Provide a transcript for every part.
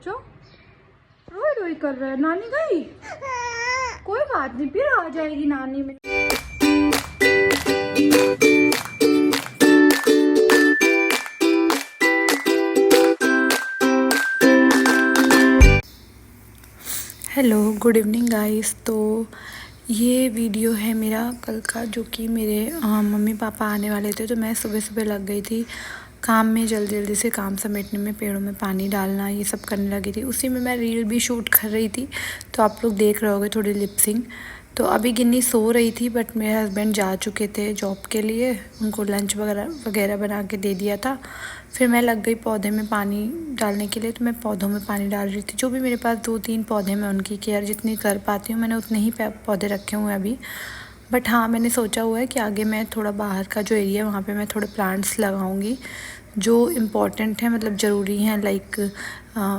बच्चों? रोई रोई कर रहे हैं। नानी गई? कोई बात नहीं, फिर आ जाएगी नानी में। Hello, good evening guys. तो ये वीडियो है मेरा कल का, जो कि मेरे मम्मी पापा आने वाले थे। तो मैं सुबह सुबह लग गई थी काम में, जल्दी जल्दी से काम समेटने में, पेड़ों में पानी डालना, ये सब करने लगी थी। उसी में मैं रील भी शूट कर रही थी, तो आप लोग देख रहे होगे थोड़ी लिपसिंग। तो अभी गिन्नी सो रही थी, बट मेरे हस्बैंड जा चुके थे जॉब के लिए, उनको लंच वगैरह बना के दे दिया था। फिर मैं लग गई पौधे में पानी डालने के लिए। तो मैं पौधों में पानी डाल रही थी। जो भी मेरे पास 2-3 पौधे, मैं उनकी केयर जितनी कर पाती हूँ, मैंने उतने ही पौधे रखे हुए हैं अभी। बट हाँ, मैंने सोचा हुआ है कि आगे मैं थोड़ा बाहर का जो एरिया है वहाँ पे मैं थोड़े प्लांट्स लगाऊंगी जो इम्पोर्टेंट है, मतलब ज़रूरी हैं, लाइक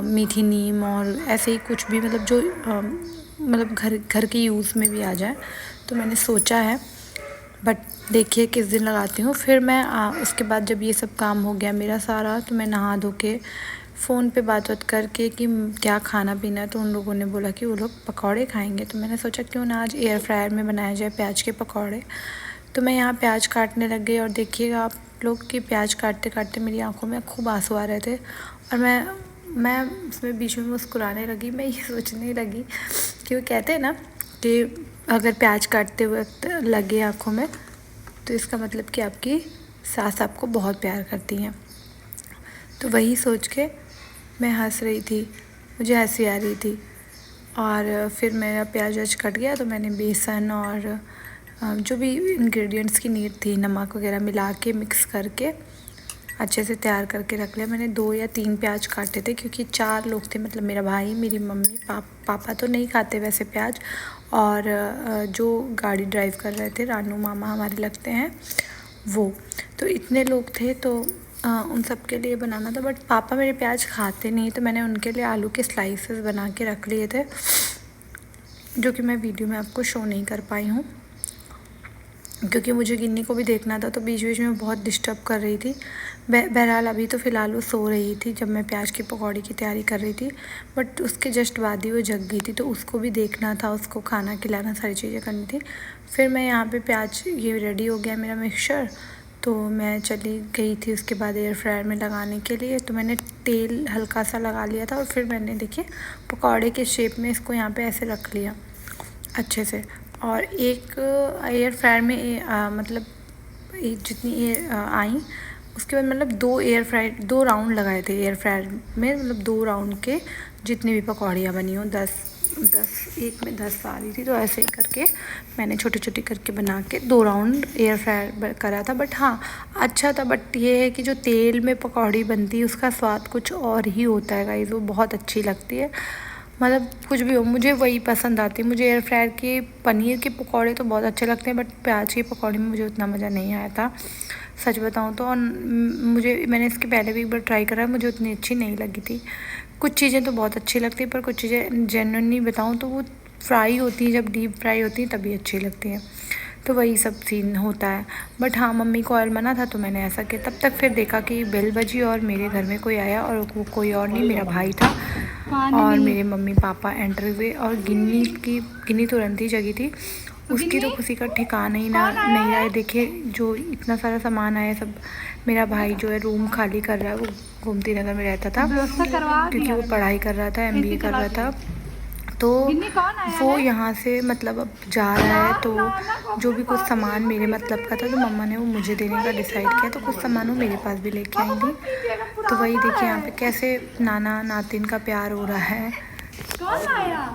मीठी नीम और ऐसे ही कुछ भी, मतलब जो मतलब घर के यूज़ में भी आ जाए। तो मैंने सोचा है, बट देखिए किस दिन लगाती हूँ। फिर मैं उसके बाद जब ये सब काम हो गया मेरा सारा, तो मैं नहा धो के फ़ोन पे बात करके कि क्या खाना पीना है। तो उन लोगों ने बोला कि वो लोग पकौड़े खाएंगे। तो मैंने सोचा क्यों ना आज एयर फ्रायर में बनाया जाए प्याज के पकौड़े। तो मैं यहाँ प्याज काटने लग गई, और देखिएगा आप लोग कि प्याज काटते काटते मेरी आंखों में खूब आंसू आ रहे थे, और मैं उसमें बीच में मुस्कुराने लगी। मैं ये सोचने लगी कि वो कहते हैं ना कि अगर प्याज काटते वक्त लगे आँखों में, तो इसका मतलब कि आपकी सास आपको बहुत प्यार करती हैं। तो वही सोच के मैं हंस रही थी, मुझे हंसी आ रही थी। और फिर मेरा प्याज व्याज कट गया, तो मैंने बेसन और जो भी इंग्रेडिएंट्स की नीड थी, नमक वगैरह मिला के मिक्स करके अच्छे से तैयार करके रख लिया। मैंने 2 या 3 प्याज काटे थे, क्योंकि 4 लोग थे, मतलब मेरा भाई, मेरी मम्मी, पापा तो नहीं खाते वैसे प्याज, और जो गाड़ी ड्राइव कर रहे थे, रानू मामा हमारे लगते हैं वो। तो इतने लोग थे, तो उन सब के लिए बनाना था। बट पापा मेरे प्याज खाते नहीं, तो मैंने उनके लिए आलू के स्लाइसेस बना के रख लिए थे, जो कि मैं वीडियो में आपको शो नहीं कर पाई हूँ, क्योंकि मुझे गिन्नी को भी देखना था। तो बीच बीच में बहुत डिस्टर्ब कर रही थी। बहरहाल अभी तो फ़िलहाल वो सो रही थी जब मैं प्याज की पकौड़ी की तैयारी कर रही थी, बट उसके जस्ट बाद ही वो जग गई थी। तो उसको भी देखना था, उसको खाना खिलाना, सारी चीज़ें करनी थी। फिर मैं यहाँ पे प्याज, ये रेडी हो गया मेरा मिक्सचर, तो मैं चली गई थी उसके बाद एयर फ्रायर में लगाने के लिए। तो मैंने तेल हल्का सा लगा लिया था, और फिर मैंने देखिए पकौड़े के शेप में इसको यहाँ पर ऐसे रख लिया अच्छे से। और एक एयर फ्रायर में मतलब जितनी आई, उसके बाद मतलब 2 राउंड लगाए थे एयर फ्रायर में, मतलब 2 राउंड के जितनी भी पकौड़ियाँ बनी हो, 10 एक में 10 आ रही थी। तो ऐसे ही करके मैंने छोटी छोटी करके बना के 2 राउंड एयर फ्रायर करा था। बट हाँ, अच्छा था। बट ये है कि जो तेल में पकौड़ी बनती है उसका स्वाद कुछ और ही होता है गाइस, वो बहुत अच्छी लगती है। मतलब कुछ भी हो, मुझे वही पसंद आती है। मुझे एयर फ्रायर के पनीर के पकौड़े तो बहुत अच्छे लगते हैं, बट प्याज की पकौड़ी में मुझे उतना मज़ा नहीं आया था, सच बताऊं तो। और मैंने इसके पहले भी एक बार ट्राई करा, मुझे उतनी अच्छी नहीं लगी थी। कुछ चीज़ें तो बहुत अच्छी लगती हैं, पर कुछ चीज़ें जेन्युइनली बताऊं तो वो फ्राई होती हैं, जब डीप फ्राई होती हैं तभी अच्छी लगती हैं। तो वही सब सीन होता है। बट हाँ, मम्मी को ऑयल मना था, तो मैंने ऐसा किया। तब तक फिर देखा कि बेल बजी और मेरे घर में कोई आया, और वो कोई और नहीं, मेरा भाई था। और मेरे मम्मी पापा एंटर हुए, और गिन्नी तुरंत ही जगी थी। उसकी तो खुशी का ठिकाना ही नहीं रहा है। देखिए जो इतना सारा सामान आया सब, मेरा भाई जो है रूम खाली कर रहा है, वो गोमती नगर में रहता था, क्योंकि वो पढ़ाई कर रहा था, MBA कर रहा था। तो वो यहाँ से मतलब अब जा रहा है। तो जो भी कुछ सामान मेरे मतलब का था, तो मम्मा ने वो मुझे देने का डिसाइड किया, तो कुछ सामान वो मेरे पास भी लेके आई थी। तो वही देखिए यहाँ पे कैसे नाना नातिन का प्यार हो रहा है। कौन आया?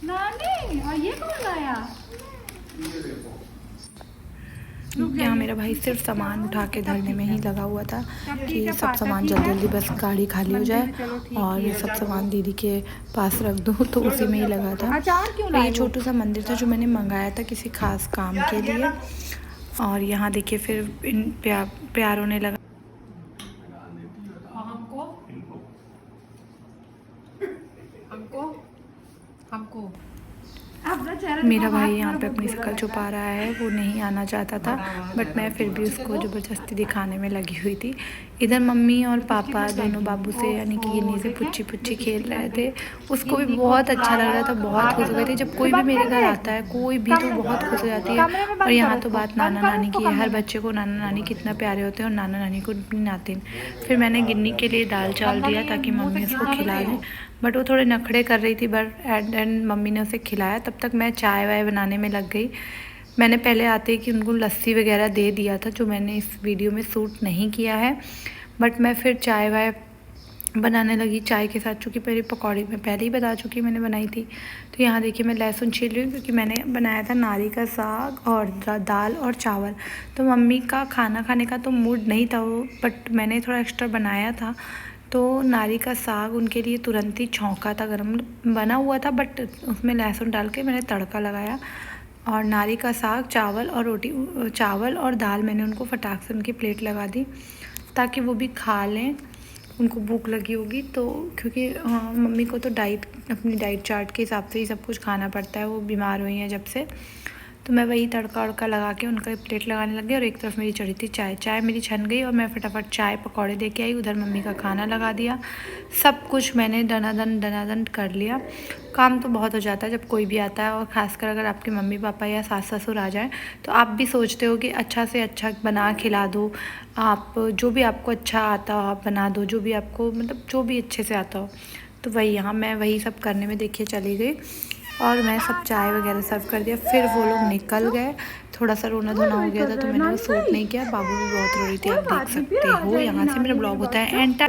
नानी। और ये कौन आया? यहाँ मेरा भाई सिर्फ सामान उठा के धरने में ही लगा हुआ था कि सब सामान जल्दी जल्दी बस गाड़ी खाली हो जाए, और सब सामान दीदी के पास रख दूँ, तो उसी में ही लगा था। और ये छोटू सा मंदिर था जो मैंने मंगाया था किसी खास काम के लिए। और यहाँ देखिए फिर इन प्यारों ने लगा हमको मेरा भाई यहाँ पे अपनी शक्ल छुपा रहा है, वो नहीं आना चाहता था बट मैं फिर भी उसको ज़बरदस्ती दिखाने में लगी हुई थी। इधर मम्मी और पापा दोनों बाबू से यानी कि गिन्नी से पुच्ची पुच्ची खेल रहे थे। उसको भी बहुत अच्छा लग रहा था, बहुत खुश हो गए थे। जब कोई भी मेरे घर आता है कोई भी तो बहुत खुश हो जाती है। और यहाँ तो बात नाना नानी की है, हर बच्चे को नाना नानी कितना प्यारे होते हैं और नाना नानी को अपनी नातिन। फिर मैंने गिन्नी के लिए दाल चावल दिया ताकि मम्मी उसको खिला दें, बट वो थोड़े नखड़े कर रही थी। बट एंड मम्मी ने उसे खिलाया। तब तक मैं चाय वाय बनाने में लग गई। मैंने पहले आते ही कि उनको लस्सी वगैरह दे दिया था, जो मैंने इस वीडियो में शूट नहीं किया है। बट मैं फिर चाय वाय बनाने लगी चाय के साथ, चूँकि मेरी पकौड़ी मैं पहले ही बता चुकी मैंने बनाई थी। तो यहाँ देखिए मैं लहसुन छील रही हूँ क्योंकि मैंने बनाया था नारी का साग और दाल और चावल। तो मम्मी का खाना खाने का तो मूड नहीं था वो, बट मैंने थोड़ा एक्स्ट्रा बनाया था। तो नारी का साग उनके लिए तुरंत ही छौंका था, गरम बना हुआ था बट उसमें लहसुन डाल के मैंने तड़का लगाया। और नारी का साग चावल और रोटी, चावल और दाल मैंने उनको फटाक से उनकी प्लेट लगा दी ताकि वो भी खा लें, उनको भूख लगी होगी तो। क्योंकि मम्मी को तो अपनी डाइट चार्ट के हिसाब से ही सब कुछ खाना पड़ता है, वो बीमार हुई हैं जब से। तो मैं वही तड़का वड़का लगा के उनका प्लेट लगाने लग गई। और एक तरफ मेरी चढ़ी थी चाय मेरी छन गई और मैं फटाफट चाय पकौड़े दे के आई। उधर मम्मी का खाना लगा दिया। सब कुछ मैंने दनादन कर लिया। काम तो बहुत हो जाता है जब कोई भी आता है, और ख़ासकर अगर आपके मम्मी पापा या सास ससुर आ जाएँ तो आप भी सोचते हो कि अच्छा से अच्छा बना खिला दो। आप जो भी आपको अच्छा आता हो आप बना दो, जो भी आपको मतलब जो भी अच्छे से आता हो। तो वही यहाँ मैं वही सब करने में देखिए चली गई और मैं सब चाय वगैरह सर्व कर दिया। फिर वो लोग निकल गए। थोड़ा सा रोना धोना हो गया था तो मैंने वो शूट नहीं किया। बाबू भी बहुत रो रही थी, आप देख सकते हो। यहाँ से मेरा ब्लॉग होता है एंड